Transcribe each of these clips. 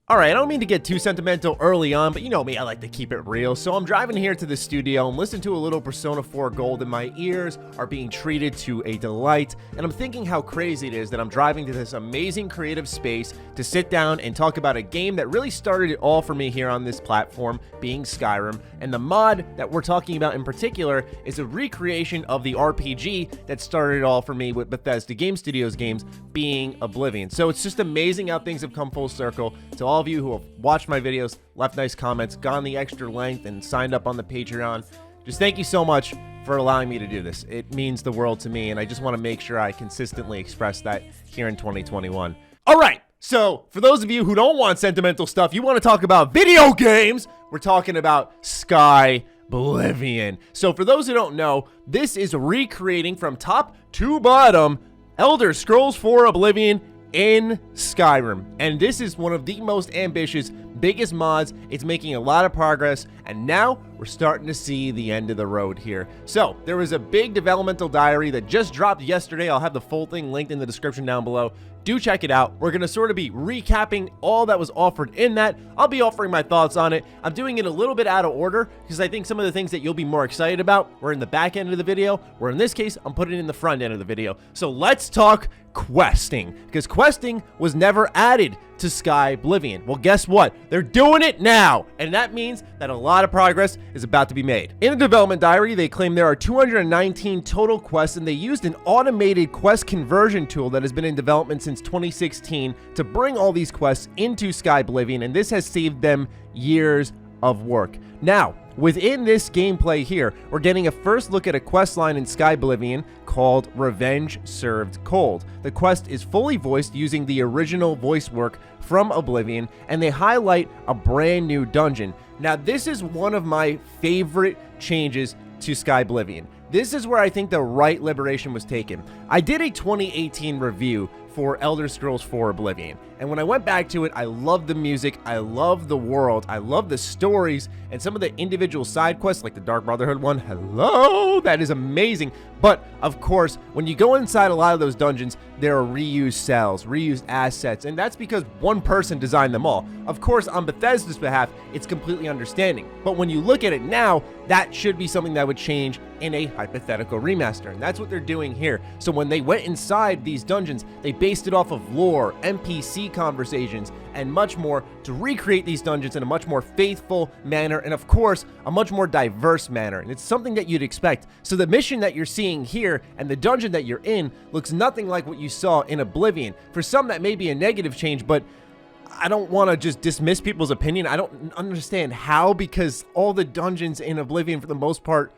Alright, I don't mean to get too sentimental early on, but you know me, I like to keep it real. So I'm driving here to the studio and listen to a little Persona 4 Gold, and my ears are being treated to a delight. And I'm thinking how crazy it is that I'm driving to this amazing creative space to sit down and talk about a game that really started it all for me here on this platform, being Skyrim. And the mod that we're talking about in particular is a recreation of the RPG that started it all for me with Bethesda Game Studios games, being Oblivion. So it's just amazing how things have come full circle. To all of you who have watched my videos, left nice comments, gone the extra length, and signed up on the Patreon, just thank you so much for allowing me to do this. It means the world to me, and I just want to make sure I consistently express that here in 2021. All right, so for those of you who don't want sentimental stuff, you want to talk about video games, we're talking about Skyblivion. So for those who don't know, this is recreating from top to bottom Elder Scrolls 4 Oblivion in Skyrim, and this is one of the most ambitious, biggest mods. It's making a lot of progress, and now we're starting to see the end of the road here. So there was a big developmental diary that just dropped yesterday. I'll have the full thing linked in the description down below. Do check it out. We're going to sort of be recapping all that was offered in that. I'll be offering my thoughts on it. I'm doing it a little bit out of order because I think some of the things that you'll be more excited about were in the back end of the video, where in this case, I'm putting it in the front end of the video. So let's talk questing, because questing was never added to Skyblivion. Well, guess what? They're doing it now, and that means that a lot of progress is about to be made. In the development diary, they claim there are 219 total quests, and they used an automated quest conversion tool that has been in development since 2016 to bring all these quests into Skyblivion, and this has saved them years of work. Now, within this gameplay here, we're getting a first look at a quest line in Skyblivion called Revenge Served Cold. The quest is fully voiced using the original voice work from Oblivion, and they highlight a brand new dungeon. Now, this is one of my favorite changes to Skyblivion. This is where I think the right liberation was taken. I did a 2018 review for Elder Scrolls 4 Oblivion, and when I went back to it, I loved the music, I loved the world, I loved the stories, and some of the individual side quests, like the Dark Brotherhood one, hello, that is amazing. But of course, when you go inside a lot of those dungeons, there are reused cells, reused assets, and that's because one person designed them all. Of course, on Bethesda's behalf, it's completely understanding, but when you look at it now, that should be something that would change in a hypothetical remaster, and that's what they're doing here. So when they went inside these dungeons, they based it off of lore, NPC conversations, and much more to recreate these dungeons in a much more faithful manner, and of course, a much more diverse manner, and it's something that you'd expect. So the mission that you're seeing here and the dungeon that you're in looks nothing like what you saw in Oblivion. For some, that may be a negative change, but I don't want to just dismiss people's opinion. I don't understand how, because all the dungeons in Oblivion, for the most part,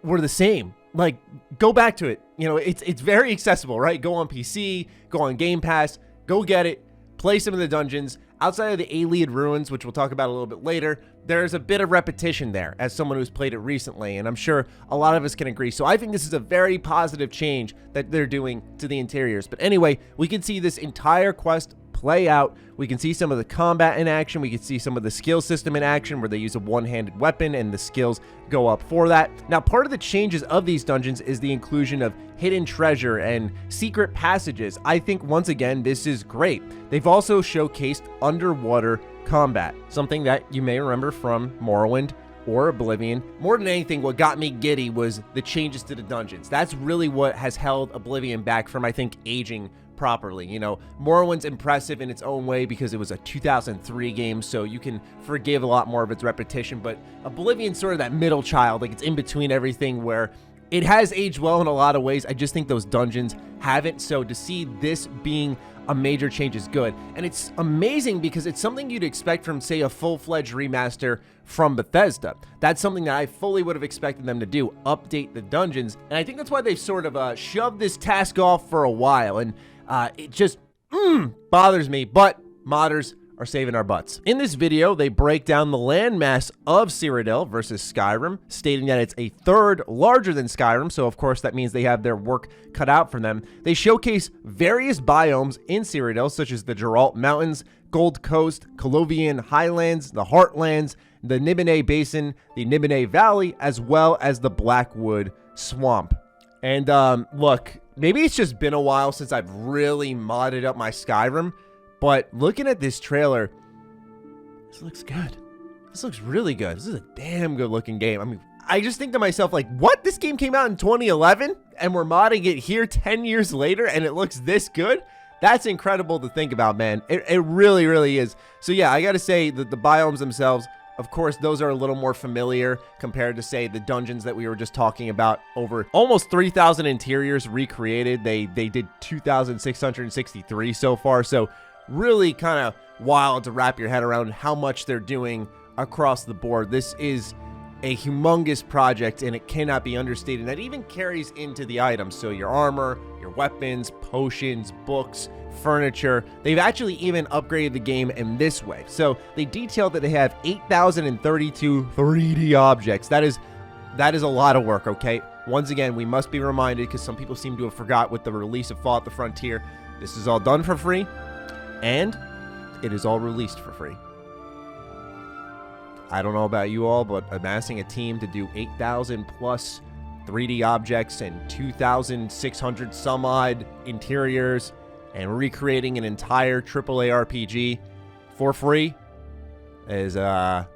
were the same. Like, go back to it. You know, it's very accessible, right? Go on PC, go on Game Pass, go get it, play some of the dungeons. Outside of the Ayleid ruins, which we'll talk about a little bit later, there's a bit of repetition there as someone who's played it recently, and I'm sure a lot of us can agree. So I think this is a very positive change that they're doing to the interiors. But anyway, we can see this entire quest play out. We can see some of the combat in action. We can see some of the skill system in action where they use a one-handed weapon and the skills go up for that. Now, part of the changes of these dungeons is the inclusion of hidden treasure and secret passages. I think, once again, this is great. They've also showcased underwater combat, something that you may remember from Morrowind or Oblivion. More than anything, what got me giddy was the changes to the dungeons. That's really what has held Oblivion back from, I think, aging properly. You know, Morrowind's impressive in its own way because it was a 2003 game, so you can forgive a lot more of its repetition, but Oblivion's sort of that middle child, like it's in between everything, where it has aged well in a lot of ways. I just think those dungeons haven't, so to see this being a major change is good. And it's amazing because it's something you'd expect from, say, a full-fledged remaster from Bethesda. That's something that I fully would have expected them to do, update the dungeons, and I think that's why they've sort of shoved this task off for a while, and it just bothers me, but modders are saving our butts. In this video, they break down the landmass of Cyrodiil versus Skyrim, stating that it's a third larger than Skyrim, so of course that means they have their work cut out for them. They showcase various biomes in Cyrodiil, such as the Geralt Mountains, Gold Coast, Colovian Highlands, the Heartlands, the Nibene Basin, the Nibene Valley, as well as the Blackwood Swamp. And look, maybe it's just been a while since I've really modded up my Skyrim, but looking at this trailer, This looks good. This looks really good. This is a damn good looking game. I mean, I just think to myself, like, what? This game came out in 2011 and we're modding it here 10 years later and it looks this good? That's incredible to think about, man. It really, really is. So yeah, I gotta say that the biomes themselves, of course, those are a little more familiar compared to, say, the dungeons that we were just talking about. Over almost 3,000 interiors recreated. They did 2,663 so far. So really kind of wild to wrap your head around how much they're doing across the board. This is a humongous project, and it cannot be understated. That even carries into the items. So your armor, your weapons, potions, books, furniture. They've actually even upgraded the game in this way. So they detailed that they have 8,032 3D objects. That is a lot of work, okay? Once again, we must be reminded, because some people seem to have forgot with the release of Fallout: The Frontier, this is all done for free, and it is all released for free. I don't know about you all, but amassing a team to do 8,000 plus 3D objects and 2,600 some odd interiors and recreating an entire AAA RPG for free is, yeah,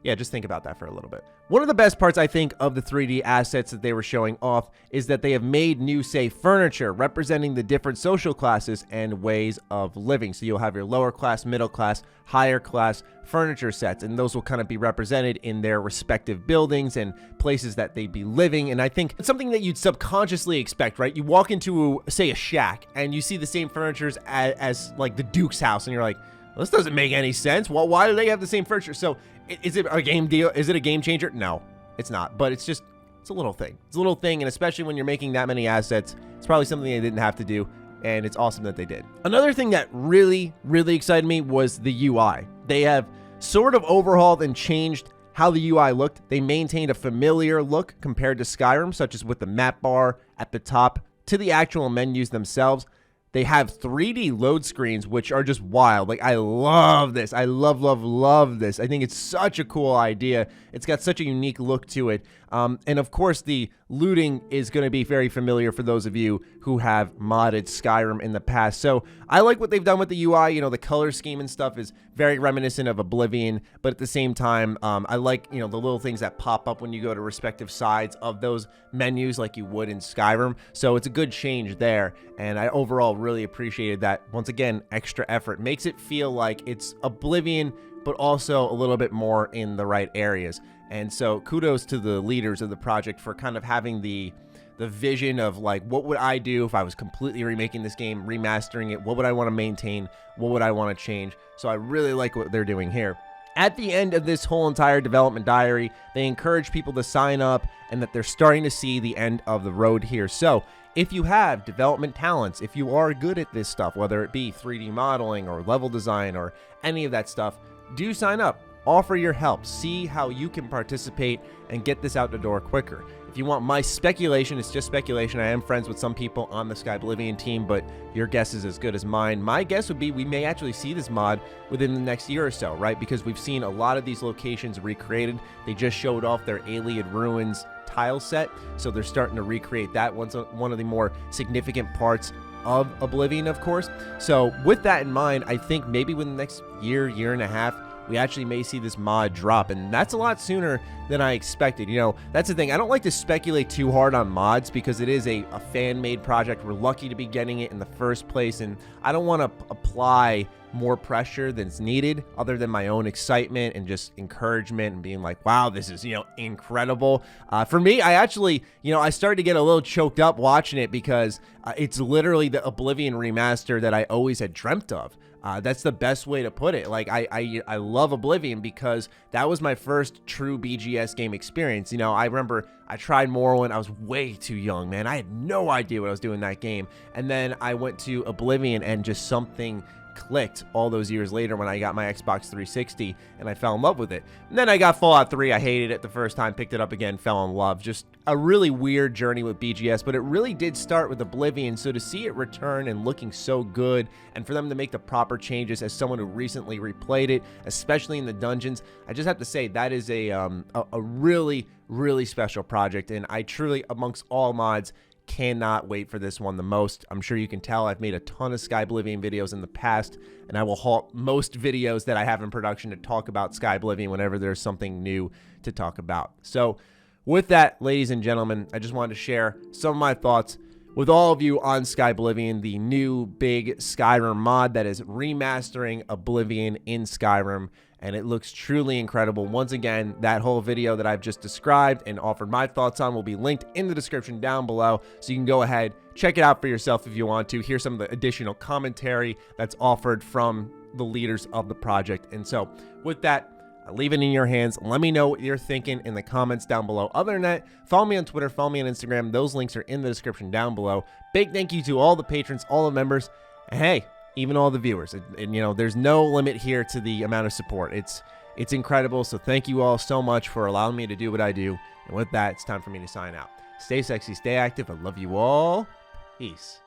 just think about that for a little bit. One of the best parts, I think, of the 3D assets that they were showing off is that they have made new, say, furniture representing the different social classes and ways of living. So you'll have your lower class, middle class, higher class furniture sets, and those will kind of be represented in their respective buildings and places that they'd be living. And I think it's something that you'd subconsciously expect, right? You walk into, say, a shack, and you see the same furniture as like the Duke's house, and you're like, well, this doesn't make any sense. Well, why do they have the same furniture? So is it a game deal? Is it a game changer? No, it's not. But it's a little thing. It's a little thing, and especially when you're making that many assets, it's probably something they didn't have to do, and it's awesome that they did. Another thing that really, really excited me was the UI. They have sort of overhauled and changed how the UI looked. They maintained a familiar look compared to Skyrim, such as with the map bar at the top to the actual menus themselves. They have 3D load screens, which are just wild. Like, I love this. I love this. I think it's such a cool idea. It's got such a unique look to it. And of course, the looting is going to be very familiar for those of you who have modded Skyrim in the past. So I like what they've done with the UI. You know, the color scheme and stuff is very reminiscent of Oblivion, but at the same time, I like, you know, the little things that pop up when you go to respective sides of those menus like you would in Skyrim. So it's a good change there, and I overall really appreciated that. Once again, extra effort makes it feel like it's Oblivion, but also a little bit more in the right areas. And so kudos to the leaders of the project for kind of having the vision of, like, what would I do if I was completely remaking this game, remastering it? What would I want to maintain? What would I want to change? So I really like what they're doing here. At the end of this whole entire development diary, they encourage people to sign up and that they're starting to see the end of the road here. So if you have development talents, if you are good at this stuff, whether it be 3D modeling or level design or any of that stuff, do sign up. Offer your help. See how you can participate and get this out the door quicker. If you want my speculation, it's just speculation. I am friends with some people on the Skyblivion team, but your guess is as good as mine. My guess would be we may actually see this mod within the next year or so, right? Because we've seen a lot of these locations recreated. They just showed off their Alien Ruins tile set, so they're starting to recreate that. One of the more significant parts of Oblivion, of course. So with that in mind, I think maybe within the next year and a half, we actually may see this mod drop, and that's a lot sooner than I expected. You know, that's the thing. I don't like to speculate too hard on mods because it is a fan-made project. We're lucky to be getting it in the first place, and I don't want to apply more pressure than's needed other than my own excitement and just encouragement and being like, wow, this is, you know, incredible. For me, I actually, you know, I started to get a little choked up watching it because it's literally the Oblivion remaster that I always had dreamt of. That's the best way to put it. Like, I love Oblivion because that was my first true BGS game experience. You know, I remember I tried Morrowind. I was way too young, man. I had no idea what I was doing in that game. And then I went to Oblivion and just something clicked all those years later when I got my Xbox 360 and I fell in love with it. And then I got Fallout 3. I hated it the first time, picked it up again, fell in love. Just a really weird journey with BGS, but it really did start with Oblivion. So to see it return and looking so good, and for them to make the proper changes as someone who recently replayed it, especially in the dungeons, I just have to say that is a really, really special project. And I truly, amongst all mods, cannot wait for this one the most. I'm sure you can tell I've made a ton of Skyblivion videos in the past, and I will halt most videos that I have in production to talk about Skyblivion whenever there's something new to talk about. So with that, ladies and gentlemen, I just wanted to share some of my thoughts with all of you on Skyblivion, the new big Skyrim mod that is remastering Oblivion in Skyrim, and it looks truly incredible. Once again, that whole video that I've just described and offered my thoughts on will be linked in the description down below, so you can go ahead, check it out for yourself if you want to. Hear some of the additional commentary that's offered from the leaders of the project. And so with that, I leave it in your hands. Let me know what you're thinking in the comments down below. Other than that, follow me on Twitter, follow me on Instagram. Those links are in the description down below. Big thank you to all the patrons, all the members, and hey, even all the viewers. And you know, there's no limit here to the amount of support. It's incredible. So thank you all so much for allowing me to do what I do. And with that, it's time for me to sign out. Stay sexy, stay active. I love you all. Peace.